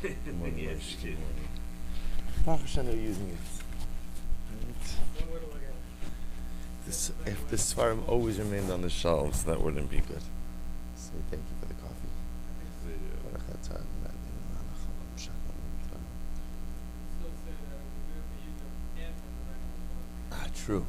Good morning, Yes, Moshe. it Good is. morning. Baruch Hashem, we're using it. If the Svarim always remained on the shelves, that wouldn't be good. So thank you for the coffee. Baruch atah Adonai melech haolam shalom v'tov. True.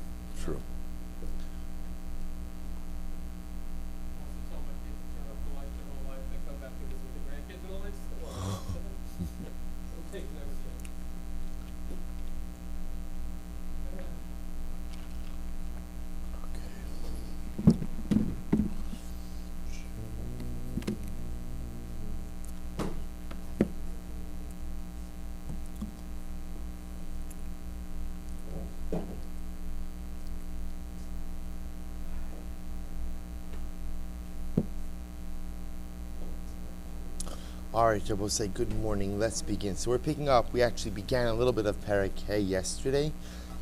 All right, Rabbi, say good morning. Let's begin. So we're picking up. We actually began a little bit of Perek Hey yesterday,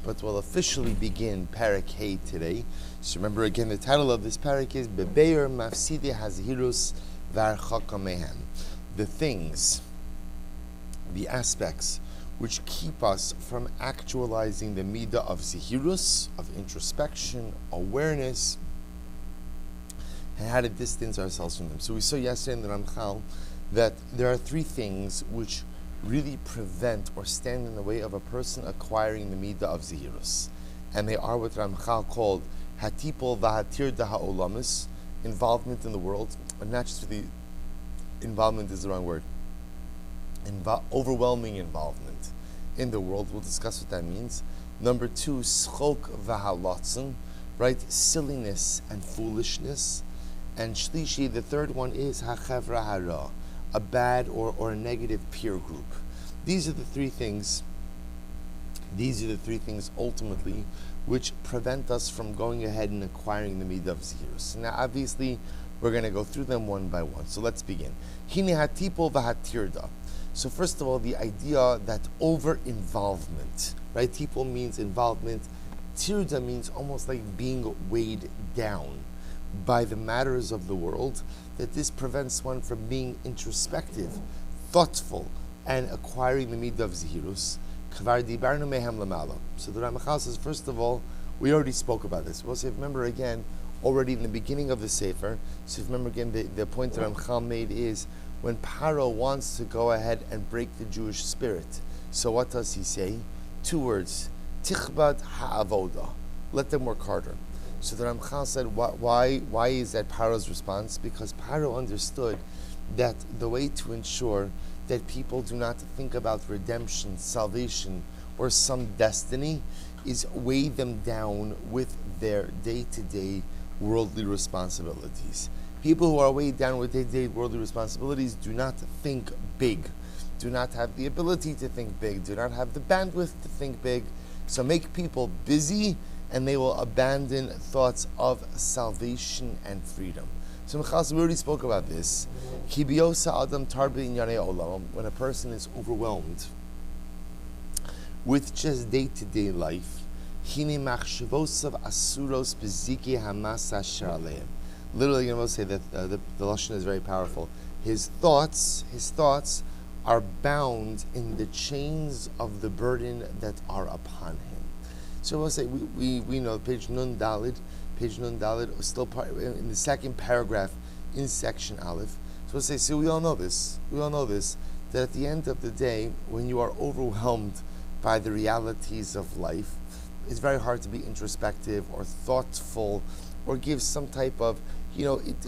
but we'll officially begin Perek Hey today. So remember again, the title of this Perek is Bebeir Mafsidi Hazhirus Varchaka Mehem. The things, the aspects which keep us from actualizing the midah of zihirus, of introspection, awareness, and how to distance ourselves from them. So we saw yesterday in the Ramchal that there are three things which really prevent or stand in the way of a person acquiring the midah of zihirus. And they are what Ramchal called hatipol v'hatir da'ha'olamis, involvement in the world, and not just the involvement is the wrong word, overwhelming involvement in the world. We'll discuss what that means. Number two, schok v'halatzen, right? Silliness and foolishness. And shlishi, the third one is hachevra hara, a bad or a negative peer group. These are the three things ultimately which prevent us from going ahead and acquiring the midah of zihirus. Now obviously we're going to go through them one by one. So let's begin. Hine hatipol v'hatirda. So first of all, the idea that over-involvement, right? Tipol means involvement. Tirda means almost like being weighed down by the matters of the world, that this prevents one from being introspective, thoughtful, and acquiring the midah of zihirus. Kvar dibarnu mehem lamala. So the Ramachal says, first of all, we already spoke about this. We'll say, remember again, already in the beginning of the Sefer, so remember again, the point that Ramachal made is, when Paro wants to go ahead and break the Jewish spirit, so what does he say? Two words, tichbat ha'avoda, let them work harder. So the Ramchal said, why is that Paro's response? Because Paro understood that the way to ensure that people do not think about redemption, salvation, or some destiny is weigh them down with their day-to-day worldly responsibilities. People who are weighed down with day-to-day worldly responsibilities do not think big, do not have the ability to think big, do not have the bandwidth to think big. So make people busy, and they will abandon thoughts of salvation and freedom. So we already spoke about this. When a person is overwhelmed with just day-to-day life, literally, I'm going to say that the Lashon is very powerful. His thoughts are bound in the chains of the burden that are upon him. So we'll say, we know page Nun Dalid, still part, in the second paragraph in section Aleph. So we'll say, we all know this, that at the end of the day, when you are overwhelmed by the realities of life, it's very hard to be introspective or thoughtful or give some type of,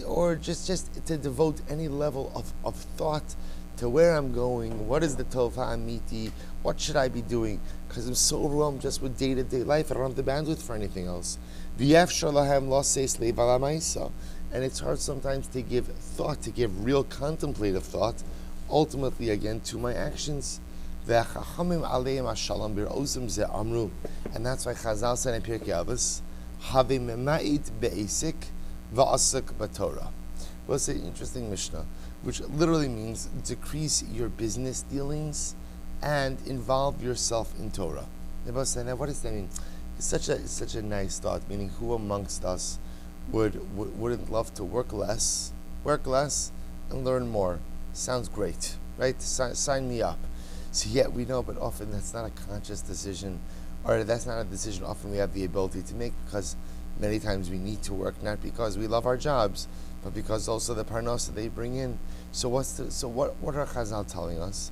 or just to devote any level of thought to where I'm going, what is the tova amiti, what should I be doing? Because I'm so overwhelmed just with day-to-day life, I don't have the bandwidth for anything else. And it's hard sometimes to give thought, to give real contemplative thought, ultimately again to my actions. And that's why Chazal said in Pirkei Avos, Have mema'it be'esik va'asik b'Torah. Well, it's an interesting Mishnah, which literally means decrease your business dealings and involve yourself in Torah. Now, what does that mean? It's such a nice thought, meaning who amongst us wouldn't love to work less and learn more? Sounds great. right? Sign me up. So yet we know, but often that's not a conscious decision, or that's not a decision often we have the ability to make, because many times we need to work, not because we love our jobs, but because also the parnasa they bring in. So what are Chazal telling us?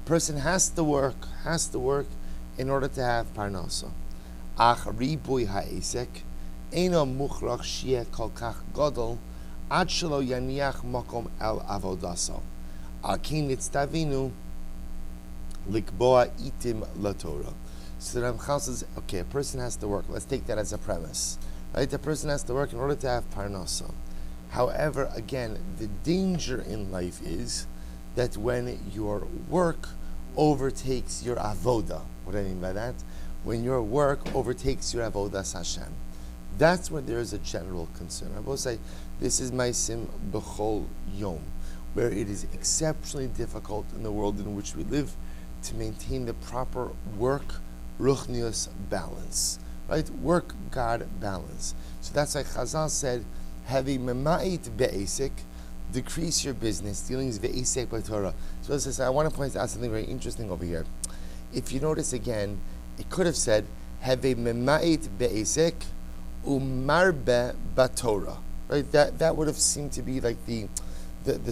Person has to work in order to have parnasa. Ach ribuy ha'esek eino muchrach sheyeh kol kach gadol ad shelo yaniach makom el avodaso. Al ken nitztavinu likboa itim laTorah. So the Ramchal says, okay, a person has to work. Let's take that as a premise, right? A person has to work in order to have parnasa. However, again, the danger in life is that when your work overtakes your avoda. What do I mean by that? When your work overtakes your avodas Hashem. That's where there is a general concern. I will say, this is ma'asim b'chol yom, where it is exceptionally difficult in the world in which we live to maintain the proper work ruchnius balance, right? Work God balance. So that's why Chazal said, "Hevi mema'it be'esek," decrease your business dealings ve'esek b'Torah. So as I said, I want to point out something very interesting over here. If you notice again, it could have said, "Hevi mema'it be'esek umarbe b'Torah," right? That would have seemed to be like the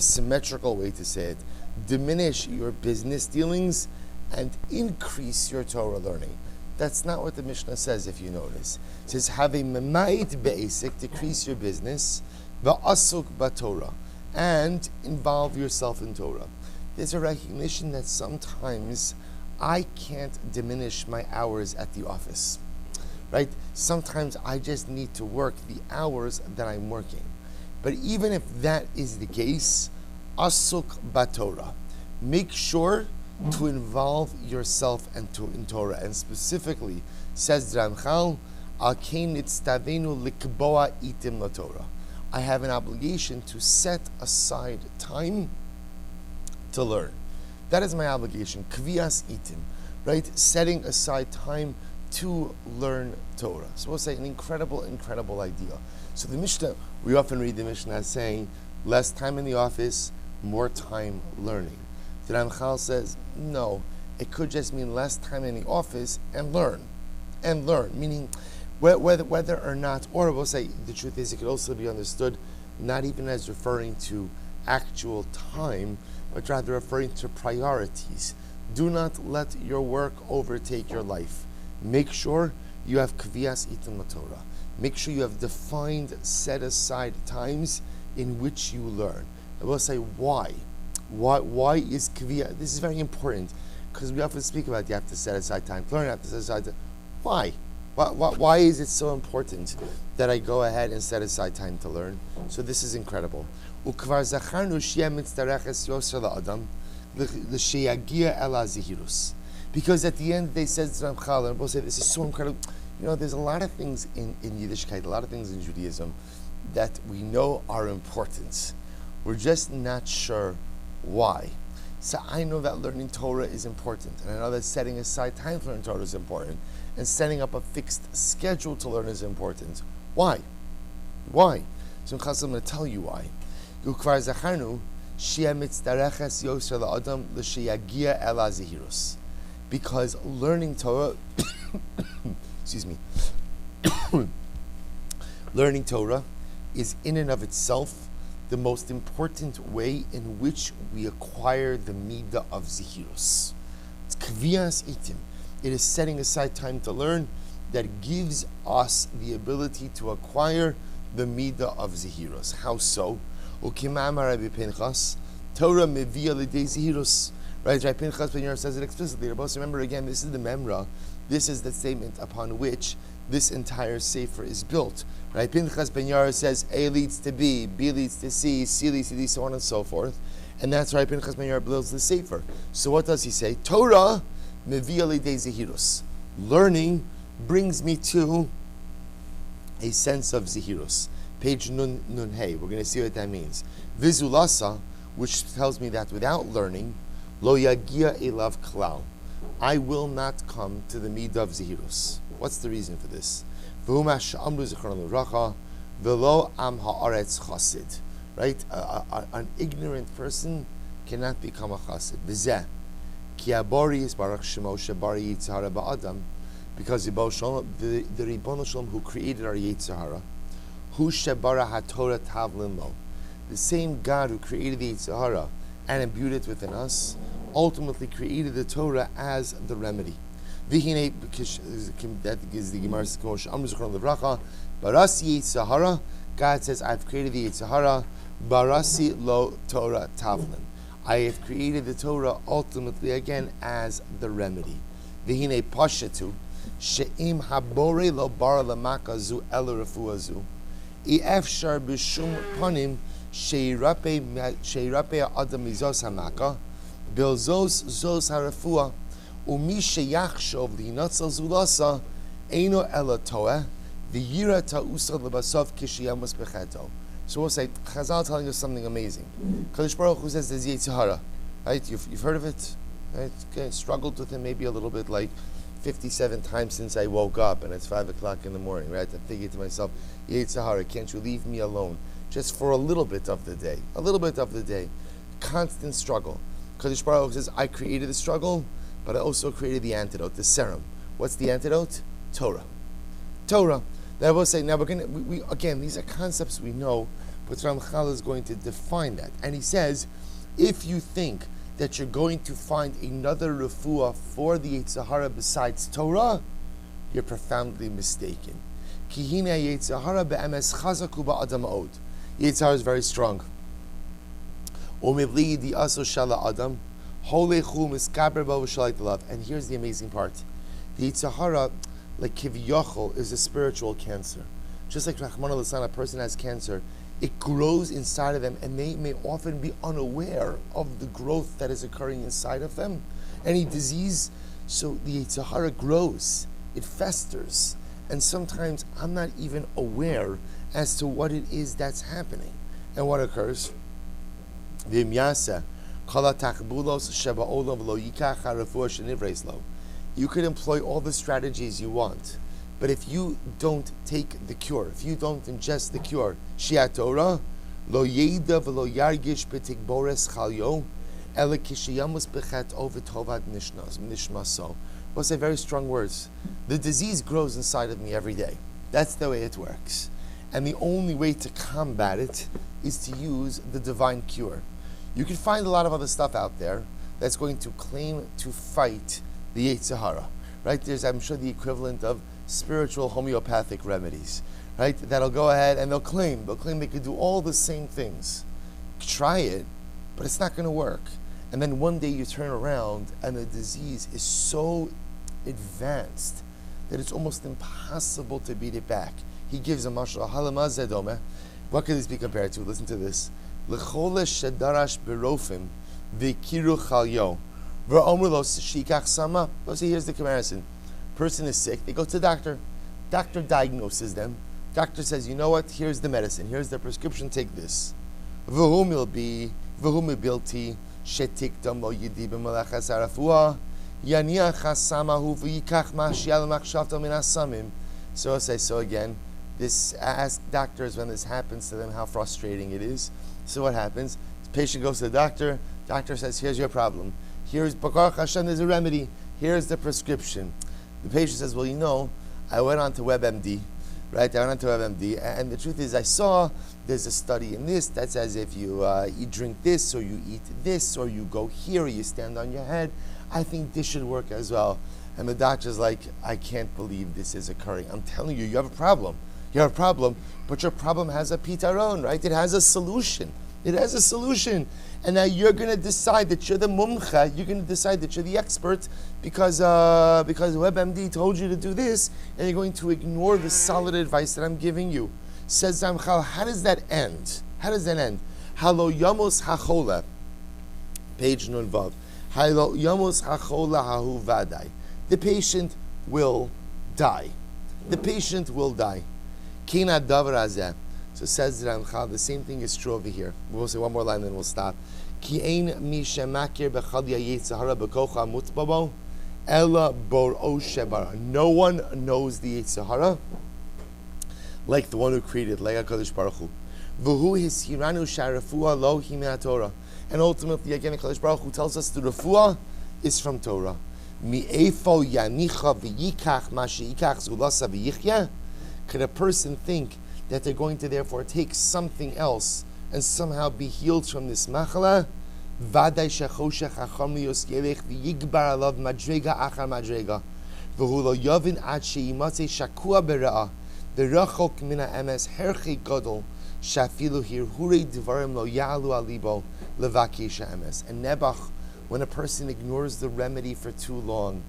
symmetrical way to say it. Diminish your business dealings and increase your Torah learning. That's not what the Mishnah says, if you notice. It says, have a memait be'esek, decrease your business, va'asuk ba'Torah, and involve yourself in Torah. There's a recognition that sometimes I can't diminish my hours at the office, right? Sometimes I just need to work the hours that I'm working. But even if that is the case, asuk ba'Torah, make sure to involve yourself in Torah, and specifically says Ramchal, Al kein nitztavenu likboa itim laTorah. I have an obligation to set aside time to learn. That is my obligation. Kvias itim, right? Setting aside time to learn Torah. So we'll say an incredible idea. So the Mishnah, we often read the Mishnah as saying, less time in the office, more time learning. The Ramchal says, no, it could just mean less time in the office and learn, meaning whether or not, or we'll say the truth is it could also be understood not even as referring to actual time, but rather referring to priorities. Do not let your work overtake your life. Make sure you have kvias itim Torah. Make sure you have defined, set aside times in which you learn. I will say why. Why is kviya? This is very important because we often speak about you have to set aside time to learn. You have to set aside time. Why? Why is it so important that I go ahead and set aside time to learn? So this is incredible. Because at the end they said to Ramchal, and we'll say this is so incredible. You know, there's a lot of things in Yiddishkeit, a lot of things in Judaism that we know are important. We're just not sure why. So I know that learning Torah is important, and I know that setting aside time to learn Torah is important, and setting up a fixed schedule to learn is important. Why? So I'm going to tell you why. Because learning Torah, excuse me, learning Torah is in and of itself the most important way in which we acquire the midah of zihirus. It's kvias itim. It is setting aside time to learn that gives us the ability to acquire the midah of zihirus. How so? Ukimamar Rabbi Pinchas, Torah mevia l'dei zihirus. Right? Rabbi Pinchas Ben Yair says it explicitly. Remember again, this is the memra. This is the statement upon which this entire sefer is built. Right? Pinchas Ben Yair says A leads to B leads to C leads to D, so on and so forth. And that's why Pinchas Ben Yair builds the sefer. So what does he say? Torah mevia l'dei zihirus. Learning brings me to a sense of zihirus. Page nun hey. We're going to see what that means. Vizulasa, which tells me that without learning, lo yagia elav klal, I will not come to the midah of zihirus. What's the reason for this? Right? right? An ignorant person cannot become a chassid. V'zeh, ki abori is Baruch Shemo shebari Yetzer Hara ba'adam, because the Ribbon Shalom who created our Yetzer Hara, hu shebara haTorah tavlin lo, the same God who created the Yetzer Hara and imbued it within us, ultimately created the Torah as the remedy. V'hinei, that is the Gemara's K'mosh Amr Zichron Levracha, Barasi Yetzer Hara, God says, I've created the Yetzer Hara, Barasi lo Torah tavlin. I have created the Torah ultimately again as the remedy. V'hinei pashatu, she'im habore lo bara lamaka zu ela refuah zu, i'efshar b'shum panim she'irape adam mizos hamaka, bilzos zos harafuah, umi sheyachshov li'natzel zulasa, eino ela toeh, v'yira ta'usa lebasov kishiyamus becheto. So we'll say, Chazal telling us something amazing. Kadosh Baruch Hu says there's Yetzer Hara, right? You've heard of it, right? Okay, struggled with it maybe a little bit, like 57 times since I woke up, and it's 5 o'clock in the morning, right? I'm thinking to myself, Yetzer Hara, can't you leave me alone? Just for a little bit of the day. Constant struggle. Kadosh Baruch Hu says, I created the struggle, but I also created the antidote, the serum. What's the antidote? Torah. Now we'll say, we again, these are concepts we know, but Ramchal is going to define that. And he says, if you think that you're going to find another refuah for the Yetzer Hara besides Torah, you're profoundly mistaken. Ki hine Yetzer Hara be'emes chazaku ba'adam od. Yetzer Hara is very strong. Umivli di aso shala adam, holechu miskaber bo v'shalit love. And here's the amazing part. The Yetzer Hara, like Kivyachol, is a spiritual cancer. Just like Rahman al-San, a person has cancer, it grows inside of them, and they may often be unaware of the growth that is occurring inside of them. Any disease, so the Yetzer Hara grows, it festers, and sometimes I'm not even aware as to what it is that's happening. And what occurs? You could employ all the strategies you want, but if you don't take the cure, if you don't ingest the cure, Shiat Torah, lo yeida v'lo yargish b'tigbores chalyo, ele kishiyamus b'chet ovetovad nishmaso. We'll say very strong words. The disease grows inside of me every day. That's the way it works. And the only way to combat it is to use the divine cure. You can find a lot of other stuff out there that's going to claim to fight the Yetzer Hara, right? There's, I'm sure, the equivalent of spiritual homeopathic remedies, right? That'll go ahead and they'll claim they could do all the same things. Try it, but it's not going to work. And then one day you turn around and the disease is so advanced that it's almost impossible to beat it back. He gives a mashal, halamaz zedome. What could this be compared to? Listen to this. L'chole shedarash berofim v'kiru chalyo. So here's the comparison. Person is sick, they go to the doctor. Doctor diagnoses them. Doctor says, you know what? Here's the medicine. Here's the prescription. Take this. So again, this, ask doctors when this happens to them how frustrating it is. So what happens? The patient goes to the doctor. Doctor says, here's your problem. Here's Baruch Hashem, there's a remedy. Here's the prescription. The patient says, well, you know, I went on to WebMD, right? I went on to WebMD, and the truth is I saw there's a study in this that says if you drink this, or you eat this, or you go here, or you stand on your head, I think this should work as well. And the doctor's like, I can't believe this is occurring. I'm telling you, you have a problem. You have a problem, but your problem has a pitaron, right? It has a solution. It has a solution. And now you're going to decide that you're the mumcha, you're going to decide that you're the expert because WebMD told you to do this, and you're going to ignore the solid advice that I'm giving you. Says Ramchal, how does that end? How does that end? Halo yamos hachola, page nun vav. Halo yamos hachola hahu vadai. The patient will die. The patient will die. Kina davar hazeh. So says Ramchal, the same thing is true over here. We'll say one more line, then we'll stop. Ki ein mi shemakir bechad Yetzer Hara bekocha mutbabo ela bor'o shebara. No one knows the Yetzer Hara like the one who created, like HaKadosh Baruch Hu. V'hu hishiranu sharafua lo hi min Torah. And ultimately, again, the Kadosh Baruch Hu tells us the refuah is from Torah. Mi'efo yanicha v'yikach ma she'ikach zulasa v'yichya. Could a person think that they're going to therefore take something else and somehow be healed from this machala? Vaday shechoshech hacham liyos yerech v'yigbar alav madrega achar madrega v'hu lo yavin ad she'imatze shakua bera'ah v'rachok min ha'emes herchei gadol shafilu hirhurei dvarim lo ya'alu alibo levakish ha'emes. And Nebuch, when a person ignores the remedy for too long,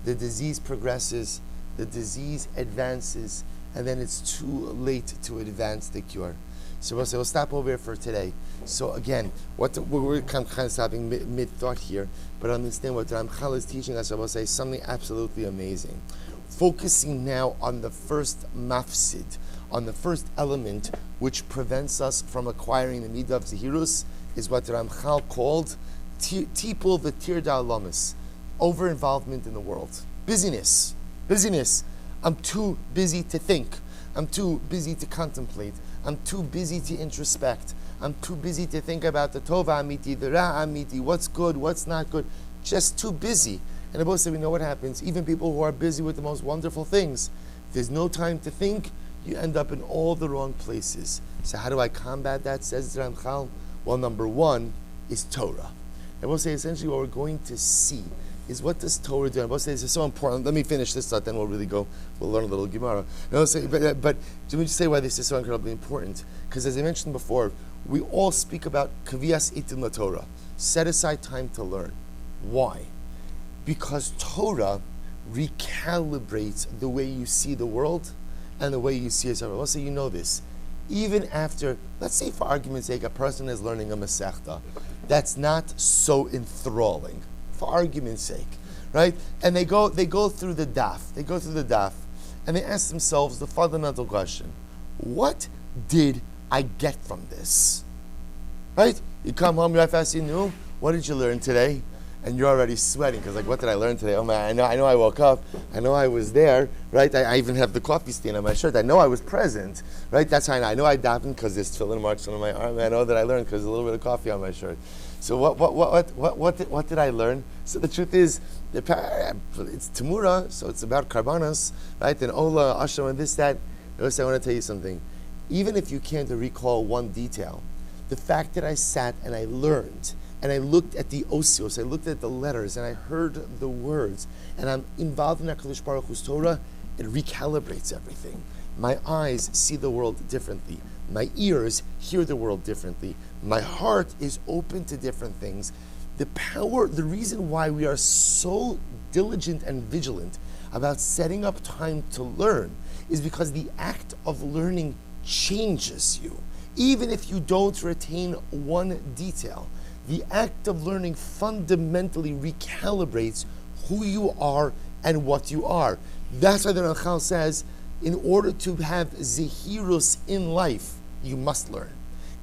the disease progresses, the disease advances, and then it's too late to advance the cure. So we'll stop over here for today. So again, we're kind of stopping mid-thought here, but understand what Ramchal is teaching us. I will say something absolutely amazing. Focusing now on the first mafsid, on the first element which prevents us from acquiring the midah of zehirus, is what Ramchal called tipul v'tir da'alamis, over-involvement in the world. Busyness. I'm too busy to think. I'm too busy to contemplate. I'm too busy to introspect. I'm too busy to think about the tova amiti, the ra amiti, what's good, what's not good. Just too busy. And above said, we know what happens. Even people who are busy with the most wonderful things, if there's no time to think, you end up in all the wrong places. So how do I combat that, says Ramchal? Well, number one is Torah. I will say essentially what we're going to see is what does Torah do? I will say this is so important. Let me finish this thought, then we'll really go. We'll learn a little Gemara. But let me just say why this is so incredibly important. Because as I mentioned before, we all speak about kaviyas itim la Torah. Set aside time to learn. Why? Because Torah recalibrates the way you see the world and the way you see yourself. Let's say you know this. Even after, let's say for argument's sake, a person is learning a Masechta, that's not so enthralling. For argument's sake, right? And they go through the daf, and they ask themselves the fundamental question: what did I get from this? Right? You come home, you're fast, you knew. What did you learn today? And you're already sweating because, like, what did I learn today? Oh man, I know I woke up. I know I was there, right? I even have the coffee stain on my shirt. I know I was present, right? That's how I know I davened because there's tefillin marks on my arm. I know that I learned because there's a little bit of coffee on my shirt. So what did I learn? So the truth is, it's Temurah, so it's about karbanos, right? And Ola, Ashram, and this, that. Notice I want to tell you something. Even if you can't recall one detail, the fact that I sat and I learned, and I looked at the osios, I looked at the letters, and I heard the words, and I'm involved in HaKadosh Baruch Hu's Torah, it recalibrates everything. My eyes see the world differently. My ears hear the world differently. My heart is open to different things. The reason why we are so diligent and vigilant about setting up time to learn is because the act of learning changes you. Even if you don't retain one detail, the act of learning fundamentally recalibrates who you are and what you are. That's why the Ramchal says, in order to have zehirus in life, you must learn.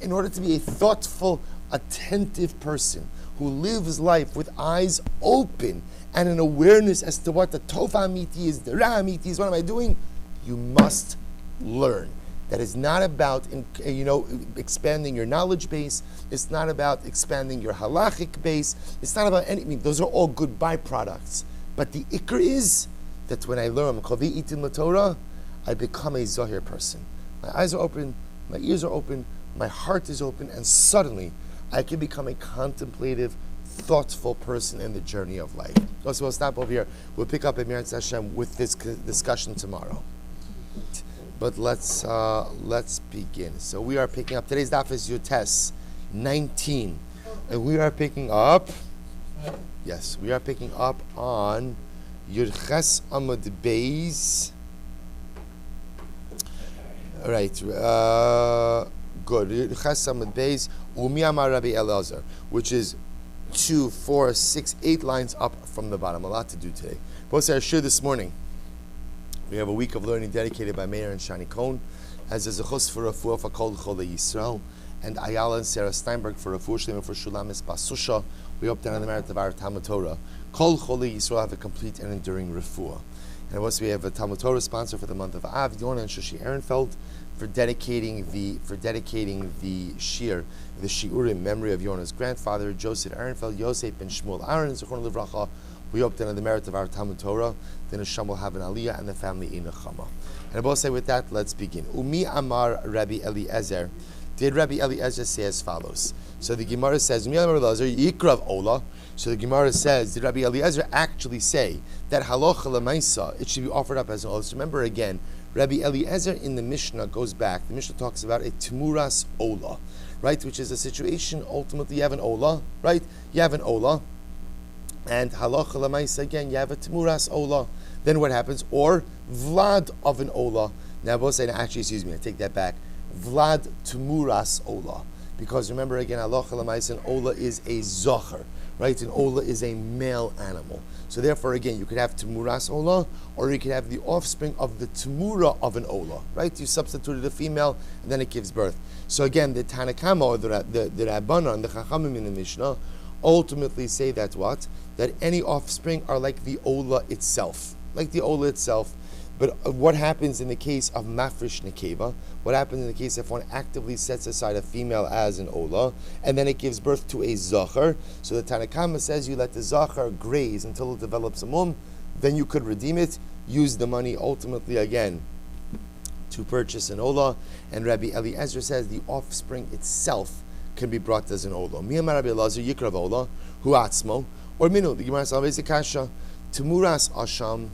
In order to be a thoughtful, attentive person who lives life with eyes open and an awareness as to what the tova amiti is, the ra amiti is, what am I doing? You must learn. That is not about expanding your knowledge base. It's not about expanding your halachic base. It's not about anything. Those are all good byproducts. But the ikr is that when I learn Chavi Itim LaTorah, I become a Zohir person. My eyes are open, my ears are open, my heart is open, and suddenly I can become a contemplative, thoughtful person in the journey of life. So we'll stop over here. We'll pick up Emirat Hashem with this discussion tomorrow. But let's begin. So we are picking up, today's daf is Yutes 19. And we are picking up, on Yurches Amud Beis. All right, good. Yurches Amud Beis, Umi Amar Rabbi Elazar, which is 2, 4, 6, 8 lines up from the bottom. A lot to do today. Posted our shir this morning. We have a week of learning dedicated by Meir and Shani Cohn, as is a chus for Refuah for Kol Chole Yisrael, and Ayala and Sarah Steinberg for Refuah Shlema for Shulamis Basusha. We hope that on the merit of our Talmud Torah, Kol Chole Yisrael have a complete and enduring Refuah. And also we have a Talmud Torah sponsor for the month of Av, Yona and Shushi Ehrenfeld. for dedicating the shir, the shiur in memory of Yona's grandfather, Joseph Ehrenfeld, Yosef ben Shmuel Aaron, Zechron Livracha. We hope that on the merit of our Talmud Torah, then Hashem will have an aliyah and the family in a chama. And I will say with that, let's begin. Umi Amar Rabbi Eliezer. Did Rabbi Eliezer say as follows? So the Gemara says, Umi Amar Eliezer Yikrav Ola. So the Gemara says, did Rabbi Eliezer actually say that halacha lemaisa, it should be offered up as an ola? So remember again, Rabbi Eliezer in the Mishnah goes back. The Mishnah talks about a Temuras Ola, right? Which is a situation, ultimately you have an Ola, right? You have an Ola, and halacha lemaisa, again, you have a Temuras Ola. Then what happens? Or Vlad of an Ola. Now both say, actually, excuse me, I take that back. Vlad Temuras Ola. Because remember again, halacha lemaisa, an Ola is a Zocher, right? An Ola is a male animal. So therefore, again, you could have Temuras Ola, or you could have the offspring of the Temurah of an Ola, right? You substituted a female, and then it gives birth. So again, the Tanakama, or the Rabbanan, the Chachamim in the Mishnah, ultimately say that what? That any offspring are like the Ola itself. Like the Ola itself. But what happens in the case of Mafresh Nekeva? What happens in the case if one actively sets aside a female as an Ola, and then it gives birth to a Zachar? So the Tanakama says you let the Zachar graze until it develops a mum, then you could redeem it, use the money ultimately again to purchase an Ola. And Rabbi Eliezer says the offspring itself can be brought as an Ola. Miyamar Rabbi Eliezer Yikrav Ola, Hu Atzmo, or Minu, the Gemara says Kasha, Temuras Asham,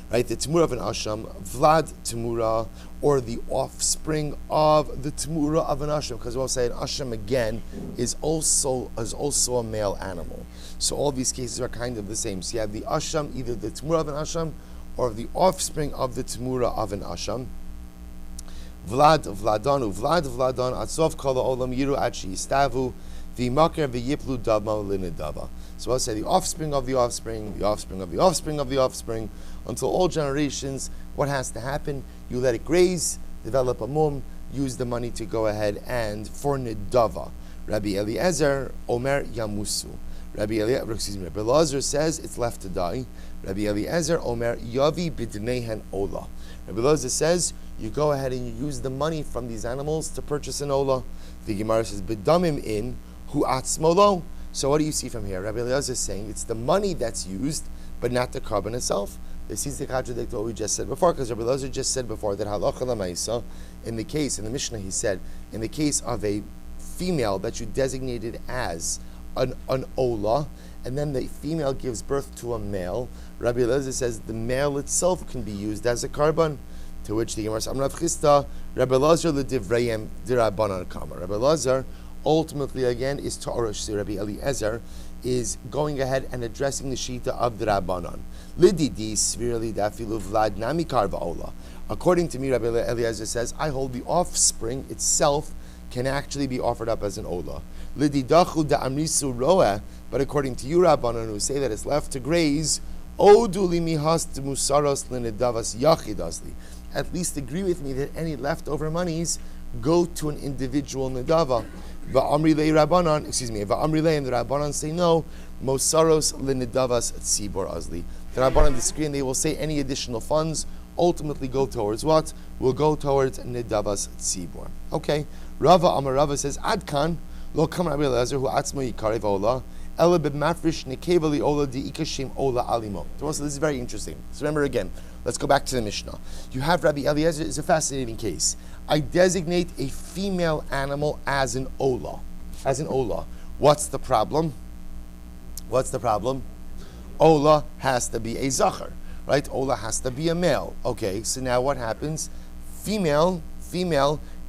right, the Temurah of an Asham, Vlad Temurah, or the offspring of the Temurah of an Asham, because we'll say an Asham again is also a male animal. So all these cases are kind of the same. So you have the Asham, either the Temurah of an Asham, or the offspring of the Temurah of an Asham. Vlad Vladanu, Vlad Vladan, Atzov Kala Olam Yiru Achi Yistavu, V'Makar V'Yiplu Dama Linadava. So I'll say the offspring of the offspring, the offspring of the offspring of the offspring, until all generations. What has to happen? You let it graze, develop a mum, use the money to go ahead and for nidava. Rabbi Eliezer Omer Yamusu. Rabbi Eliezer says it's left to die. Rabbi Eliezer Omer Yavi Bidnehen Ola. Rabbi Eliezer says you go ahead and you use the money from these animals to purchase an Ola. The Gemara says Bidamim in Hu Atzmolo. So what do you see from here? Rabbi Eliezer is saying it's the money that's used, but not the carbon itself. This seems to contradict what we just said before, because Rabbi Eliezer just said before that halacha lemaisa, in the Mishnah he said, in the case of a female that you designated as an Ola, and then the female gives birth to a male, Rabbi Eliezer says the male itself can be used as a carbon. To which the Gemara says, Amrav Chista, Rabbi Eliezer l'divrayim d'Rabbanan kama. Rabbi Eliezer ultimately again is Ta'arush. Rabbi Eliezer is going ahead and addressing the Shita of the Rabbanan. Lididi svirli dafilu vlad nami karva ola. According to me, Rabbi Eliezer says, I hold the offspring itself can actually be offered up as an ola. Lididachu da amrisu roeh, but according to you, Rabbanan, who say that it's left to graze, oduli mihas musaros linedavas yachidasli. At least agree with me that any leftover monies go to an individual nedava. Va'amri lei Rabbanan, va'amri lei, and the Rabbanan say no, mosaros linedavas tzibor azli. The Rabbanan disagree and they will say any additional funds ultimately go towards what? Will go towards nedavas tzibor. Okay. Rava Amar Rava says, Adkan, lo kam Rabbi Eliezer, hu atzmo yikarev ola, ela b'mafrish nekeva li ola di ikashim ola alimo. So this is very interesting. So remember again, let's go back to the Mishnah. You have Rabbi Eliezer, it's a fascinating case. I designate a female animal as an ola. As an ola. What's the problem? What's the problem? Ola has to be a zachar, right? Ola has to be a male. Okay, so now what happens? Female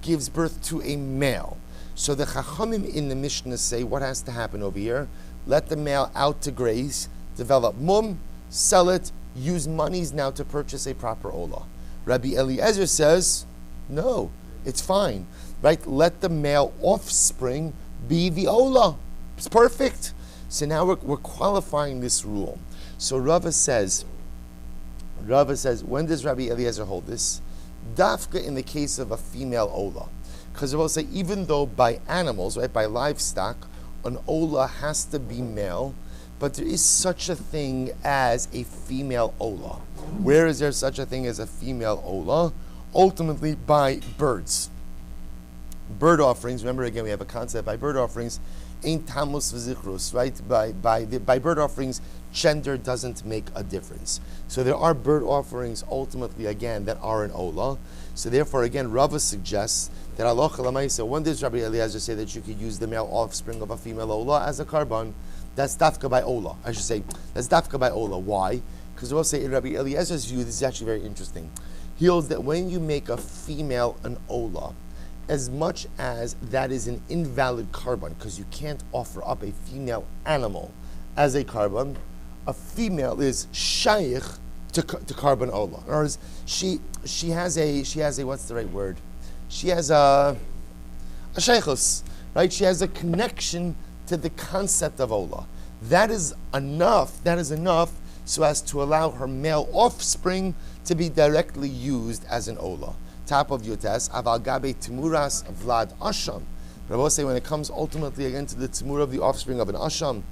gives birth to a male. So the Chachamim in the Mishnah say, what has to happen over here? Let the male out to graze, develop mum, sell it, use monies now to purchase a proper ola. Rabbi Eliezer says, no, it's fine, right? Let the male offspring be the ola. It's perfect. So now we're qualifying this rule. So Rava says, when does Rabbi Eliezer hold this? Dafka in the case of a female ola. Because I will say, even though by animals, right, by livestock, an ola has to be male, but there is such a thing as a female ola. Where is there such a thing as a female ola? ultimately by birds. Bird offerings, remember again, we have a concept by bird offerings, ain't tamus v'zichrus, right? By bird offerings, gender doesn't make a difference. So there are bird offerings ultimately again that are an olah. So therefore again, Rava suggests that Allah Lamaisa, when does Rabbi Eliezer say that you could use the male offspring of a female olah as a carbon? That's dafka by olah. I should say that's dafka by olah. Why? Because we'll say in Rabbi Eliezer's view, this is actually very interesting. He holds that when you make a female an olah, as much as that is an invalid carbon, because you can't offer up a female animal as a carbon, a female is shaykh to carbon olah. In other words, she has a what's the right word? She has a shaykhus, right? She has a connection to the concept of olah. That is enough. That is enough so as to allow her male offspring to be directly used as an olah. Top of Yotes, aval gabe Temuras Vlad Asham. But I will say when it comes ultimately again to the Temurah of the offspring of an Asham,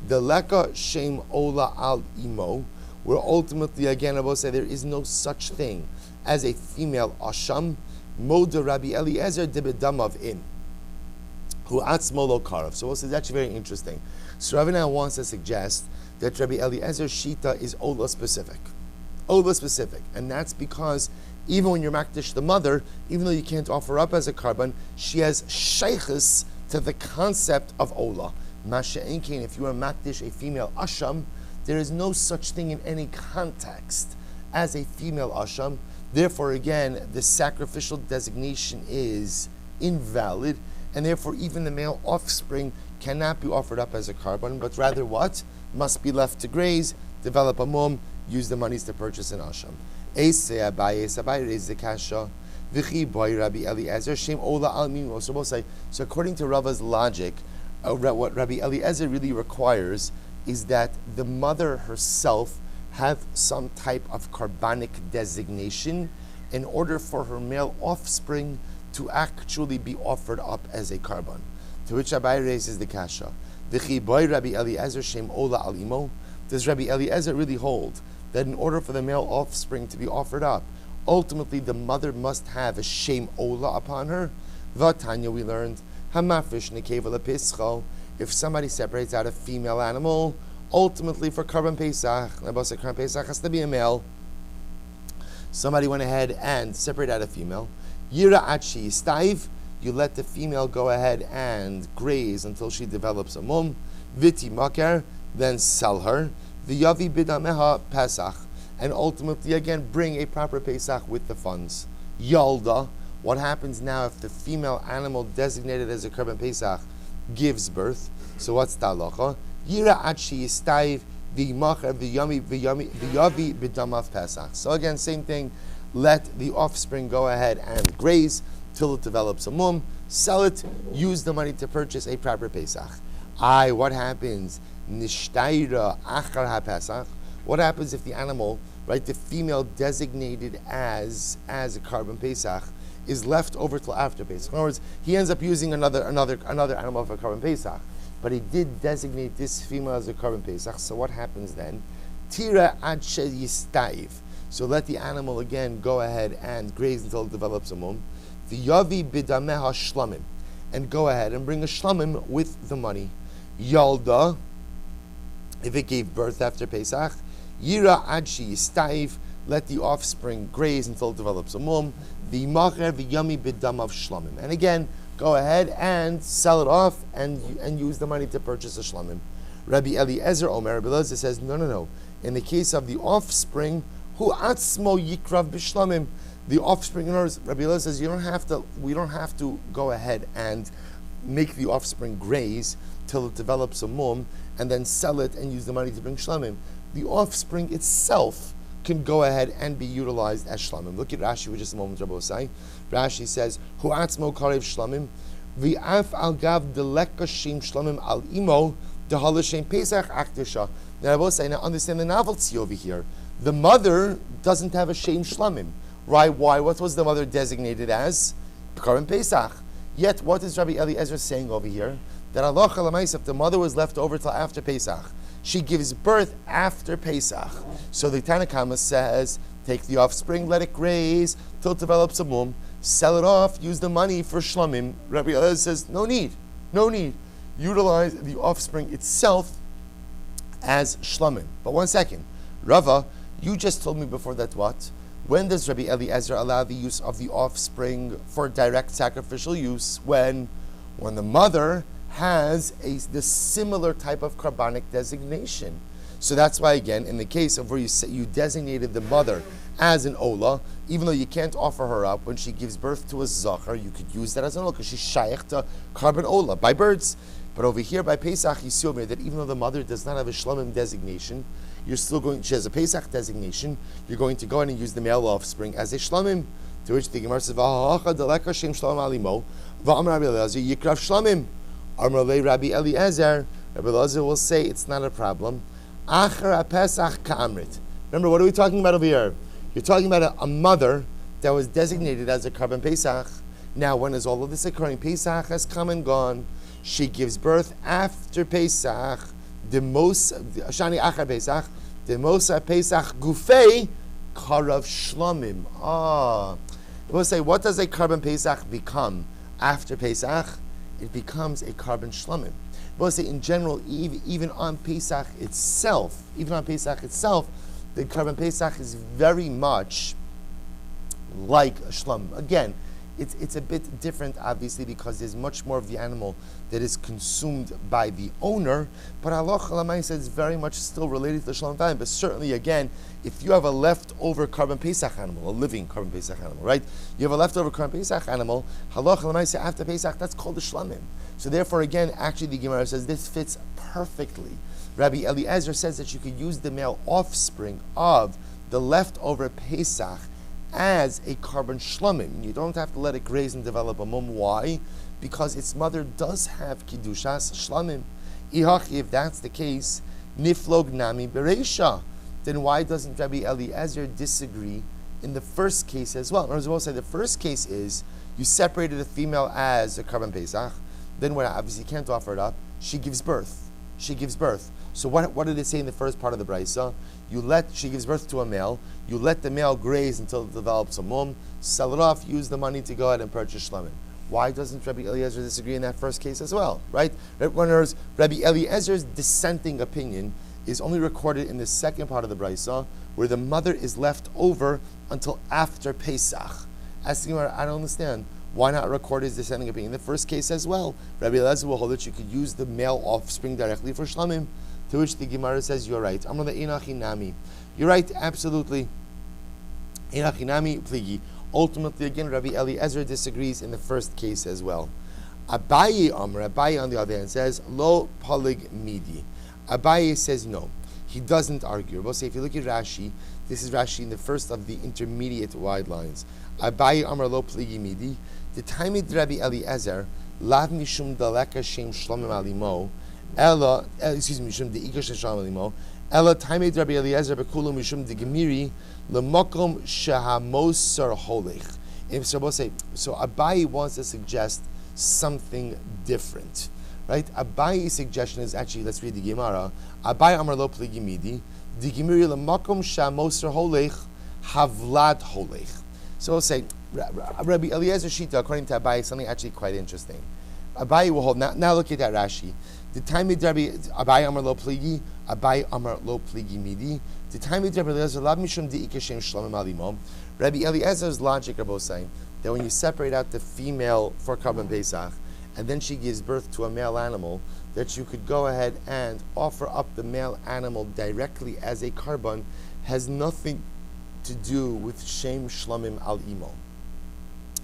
the leka shem olah al imo, where ultimately again I will say there is no such thing as a female Asham, moda Rabbi Eliezer debedamav in, who atzmo lo karav. So we'll say it's actually very interesting. So Rav now wants to suggest that Rabbi Eliezer's shita is olah specific. Olah specific. And that's because even when you're makdish the mother, even though you can't offer up as a carbon, she has shaykhus to the concept of olah. Masha'inkein, if you are makdish a female asham, there is no such thing in any context as a female asham. Therefore, again, the sacrificial designation is invalid, and therefore even the male offspring cannot be offered up as a carbon, but rather what? Must be left to graze, develop a mum, use the monies to purchase an asham. Abaye raised the kasha. V'chi boy Rabbi Eliezer shem ola al mimo. So we'll say. So according to Rava's logic, what Rabbi Eliezer really requires is that the mother herself have some type of carbonic designation in order for her male offspring to actually be offered up as a carbon. To which Abaye raises the kasha. V'chi boy Rabbi Eliezer shem ola al imo. Does Rabbi Eliezer really hold that in order for the male offspring to be offered up, ultimately the mother must have a shem olah upon her? Vatanya, we learned, hamafish nekeva lepischo, if somebody separates out a female animal, ultimately for Karban Pesach, Karban Pesach has to be a male. Somebody went ahead and separated out a female. Yira achi staiv, you let the female go ahead and graze until she develops a mum. Viti makar, then sell her. V'yavi bidameha Pesach, and ultimately again bring a proper Pesach with the funds. Yalda, what happens now if the female animal designated as a Karban Pesach gives birth? So what's the halacha? Yira achi yistaiv v'yimacher v'yavi bidamav Pesach. So again, same thing. Let the offspring go ahead and graze till it develops a mum. Sell it. Use the money to purchase a proper Pesach. What happens? Nishtaira achar ha-Pesach. What happens if the animal, right, the female designated as a Karban Pesach, is left over till after Pesach? In other words, he ends up using another animal for Karban Pesach, but he did designate this female as a Karban Pesach. So what happens then? Tira ad yistaiv. So let the animal again go ahead and graze until it develops a mum. V'yavi bidameha shlamim, and go ahead and bring a shlamim with the money. Yalda, if it gave birth after Pesach, Yira adshi yistaiv, let the offspring graze until it develops a mum. V'yimacher v'yami bidamav shlamim, and again go ahead and sell it off and use the money to purchase a shlamim. Rabbi Eliezer Omer, Rabbi Eliezer says no. In the case of the offspring, hu atzmo yikrav b'shlamim, the offspring. In other words, Rabbi Eliezer says we don't have to go ahead and make the offspring graze till it develops a mum and then sell it and use the money to bring shlamim. The offspring itself can go ahead and be utilized as shlamim. Look at Rashi for just a moment, Rabbi Osai. Rashi says, Hu atzmo karev shlamim, v'af al gav deleka shem shlamim al imo, dehala shem pesach akdisha. Now, Rabbi Osai, now understand the novelty over here. The mother doesn't have a shem shlamim. Right? Why? What was the mother designated as? Karban Pesach. Yet, what is Rabbi Eliezer saying over here? That Allah Chalamais, if the mother was left over till after Pesach, she gives birth after Pesach. So the Tanakh says take the offspring, let it graze till it develops a mum, sell it off, use the money for shlamim. Rabbi Eliezer says, no need. Utilize the offspring itself as shlamim. But one second, Rava, you just told me before that what? When does Rabbi Eliezer allow the use of the offspring for direct sacrificial use? When the mother has the similar type of carbonic designation. So that's why, again, in the case of where you designated the mother as an ola, even though you can't offer her up, when she gives birth to a zachar, you could use that as an ola because she's shaykh to carbon ola by birds. But over here by Pesach, you see over here that even though the mother does not have a shlamim designation, you're still going. She has a Pesach designation. You're going to go in and use the male offspring as a shlamim. To which the Gemara says, "V'ha'acha deleka shem shlamim alimo, v'amar Rabbi Eliezer yikrav shlamim." Amar lei Rabbi Eliezer. Rabbi Eliezer will say it's not a problem. Achar Pesach ka'amrit. Remember, what are we talking about over here? You're talking about a mother that was designated as a carbon Pesach. Now, when is all of this occurring? Pesach has come and gone. She gives birth after Pesach. The most Shani Achar Pesach. The most Pesach gufei karav shlamim. We'll say, what does a carbon Pesach become after Pesach? It becomes a carbon shlamim. We'll say, in general, even on Pesach itself, the carbon Pesach is very much like a shlamim. Again, it's a bit different, obviously, because there's much more of the animal that is consumed by the owner, but halacha l'maaseh is very much still related to the shlamim value. But certainly, again, if you have a leftover carbon Pesach animal, a living carbon Pesach animal, right? You have a leftover carbon Pesach animal, halacha l'maaseh after Pesach, that's called the shlamim. So therefore, again, actually the Gemara says this fits perfectly. Rabbi Eliezer says that you could use the male offspring of the leftover Pesach as a carbon shlamim. You don't have to let it graze and develop a mum. Why? Because its mother does have kiddushas shlamim. If that's the case, niflog nami bereisha. Then why doesn't Rabbi Eliezer disagree in the first case as well? As well say the first case is you separated a female as a carbon Pesach. Then when obviously you can't offer it up, she gives birth. So what did it say in the first part of the brisa? She gives birth to a male. You let the male graze until it develops a mum. Sell it off. Use the money to go ahead and purchase shlamim. Why doesn't Rabbi Eliezer disagree in that first case as well? Right? Rabbi Eliezer's dissenting opinion is only recorded in the second part of the brisa, where the mother is left over until after Pesach. Asking her, I don't understand. Why not record his dissenting opinion in the first case as well? Rabbi Eliezer will hold that you could use the male offspring directly for shlamim. To which the Gemara says, you're right. Amar le'inachinami. You're right, absolutely. Inachinami pligi. Ultimately, again, Rabbi Eliezer disagrees in the first case as well. Abaye on the other hand says, lo palig midi. Abaye says no. He doesn't argue. We'll say, if you look at Rashi, this is Rashi in the first of the intermediate wide lines. Abaye amar lo pligi midi. The time of Rabbi Eliezer, lav mishum daleka shem shlomim alimo, Ella, mishum de ikash shlomim alimo, Ella taimid Rabbi Eliezer bekulu mishum de gemiri lemokom shehamosar holech. So Abaye wants to suggest something different, right? Abaye's suggestion is actually, let's read the Gemara. Abaye amar lo pligi midi, de gemiri lemokom shehamosar holech havlad holech. So we'll say, Rabbi Eliezer Shita, according to Abaye, something actually quite interesting. Abaye will hold, now look at that Rashi. The time of Rabbi Abaye Amar Lo Pligi, Abaye Amar Lo Pligi Midi. The time of Rabbi Eliezer Lav Mishum Di Ikashem Shlamim Alimo. Rabbi Eliezer's logic are both saying that when you separate out the female for carbon Pesach, and then she gives birth to a male animal, that you could go ahead and offer up the male animal directly as a carbon, has nothing to do with Shem Shlamim Al Imo.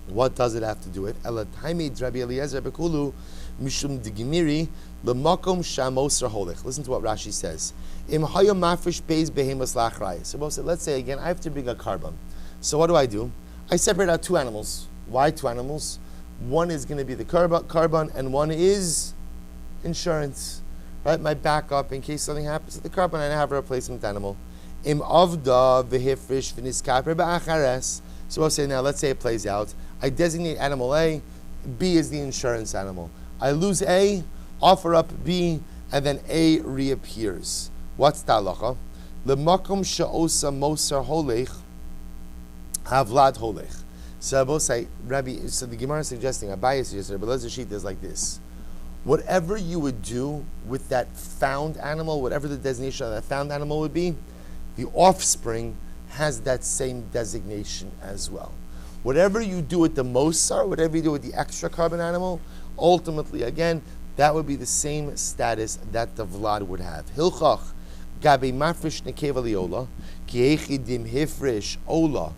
What does it have to do with? Ela Taimid Rabbi Eliezer Bekulu Mishum Digimiri Lemakom Shamosar Holech. Listen to what Rashi says. Im Hayom Mafresh Beis Behemas Lachrai. So let's say again, I have to bring a carbon. So what do? I separate out two animals. Why two animals? One is going to be the carbon, and one is insurance. Right? My backup in case something happens to the carbon and I have a replacement animal. Im avda v'hifrish v'niskaper ba'achares. So we'll say now, let's say it plays out. I designate animal A, B is the insurance animal. I lose A, offer up B, and then A reappears. What's the halacha? L'makom she'osa mosar holech. Havlad holech. So both say, Rabbi, so the Gemara is suggesting, Abaye suggested, but let's sheet is like this. Whatever you would do with that found animal, whatever the designation of that found animal would be, the offspring has that same designation as well. Whatever you do with the mosar, whatever you do with the extra carbon animal, ultimately, again, that would be the same status that the vlad would have. Hilchach, gabe mafresh nekeva liola, ki echidim hifresh ola,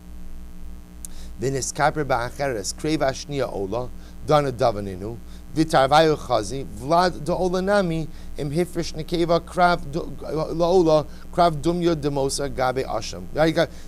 v'niskaper ba'acheres, kreva shnia ola, dana davaninu, v'tarvayu chazi, vlad da'olanami, im hifresh nekeva krav la'ola, krav dumya demosa gabe asham.